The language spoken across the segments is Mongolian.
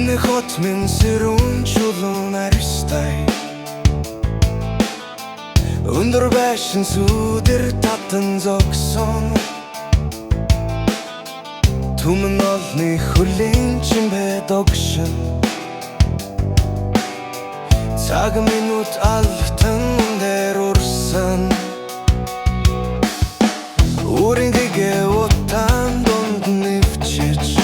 Энэ хот минь сэрүүн чулуун аристай Өндөр байшин сүдэр татан зогсон Түмэн олны хөлийн чимбэ догшин Цаг минут алфтан дээр урсан Үрийн дэгэ утаан донд нэвчиж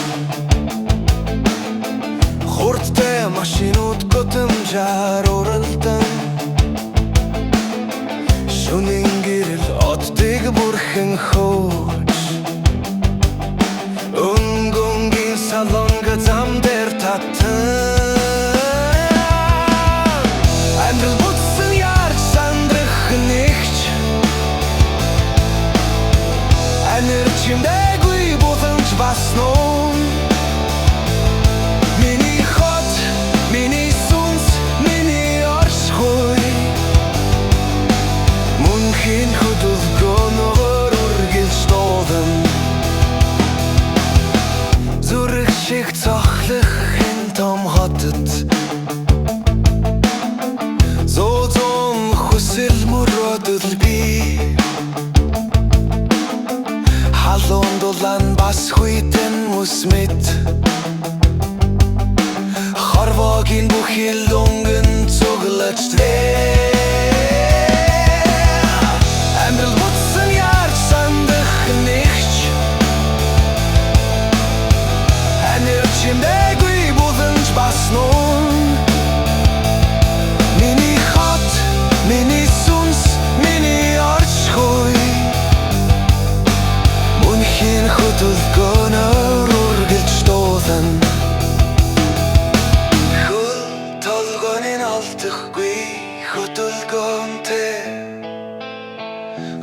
Хурдтай машинууд готомжаар уралдан Шөнийн гэрэл оддыг бүрхэн хөөж Өнгөнгийн салонга зам дээр татан Амьдрал бүтсэн ярж сандрах нэгч Анир чимдээгүй болонч бас нун Миний хот, миний сүнс, миний оршихуй Мөнхийн хөдөлгөөнөөр үргэлж дуудан Зүрх шиг цохлох энэ том хотод Зоозон хүсэл мөрөөдөл би Халуун дулаан бас хүйтэн мөсмэт Хорвогийн бүхэл өнгөн цуглаж Амьдрал бүтсэн ярж сандах нэгч Анир чимдээгүй болонч бас нун Миний хот, миний сүнс, миний оршихуй Мөнхийн хөдөлгөөнөөр үргэлж дуудан Хөл толгойн алдахгүй хөдөлгөөнтэй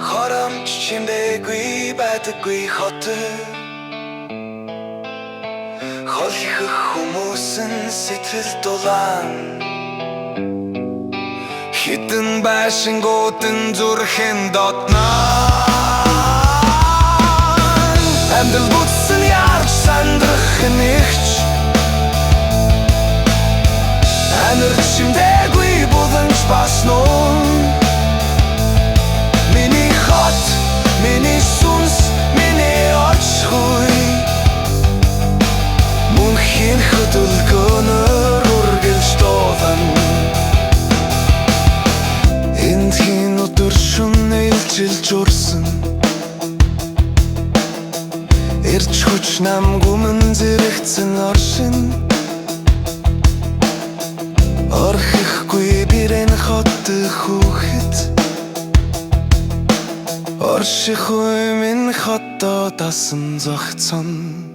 Хоромч чимдээгүй байдаггүй хот Холих хүмүүсэн сэтгэл дулаан Хитэн байшингуудын зүрхэн дотноо Амьдрал бүтсэн ярж сандрах нэгч Анир чимдээгүй болонч бас нун Миний хот, миний сүнс, миний оршихуй Мөнхийн хөдөлгөөнөөр үргэлж дуудан Эндхийн өдөр шөнө ээлжилж урсан Ирж хүч нам гүмэн зэрэгцэн оршин Орхихгүй бирэн хот хүүхэд Оршихуй минь хотоо дасан зогцсон